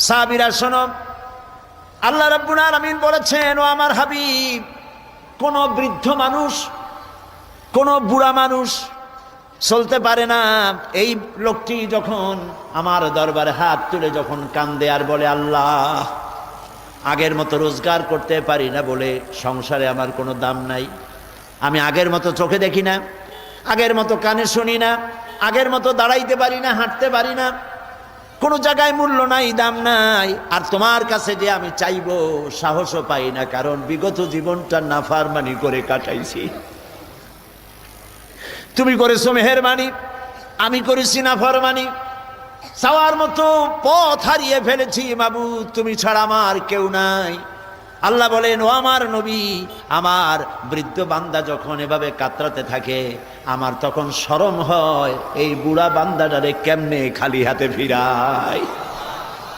সাহাবীরা শোনো, আল্লাহ রাব্বুল আলামিন বলেছেন, ও আমার হাবিব, কোন বৃদ্ধ মানুষ, কোন বুড়া মানুষ চলতে পারে না। এই লোকটি যখন আমার দরবারে হাত তুলে যখন কান্দে আর বলে, আল্লাহ, আগের মতো রোজগার করতে পারি না বলে সংসারে আমার কোনো দাম নাই, আমি আগের মতো চোখে দেখি না, আগের মতো কানে শুনি না, আগের মতো দাঁড়াইতে পারি না, হাঁটতে পারি না, কোনো জায়গায় মূল্য নাই, দাম নাই, আর তোমার কাছে যে আমি চাইবো সাহসও পাই না, কারণ বিগত জীবনটা নাফরমানি করে কাটাইছি। তুমি করেছো মেহেরবানি, আমি করেছি নাফরমানি, চাওয়ার মতো পথ হারিয়ে ফেলেছি মাবুদ, তুমি ছাড়া আমার কেউ নাই। আল্লাহ বলেন, ও আমার নবী, আমার বৃদ্ধ বান্দা যখন এভাবে কাতরাতে থাকে, আমার তখন শরম হয় এই বুড়া বান্দাটারে কেমনে খালি হাতে ফিরায়।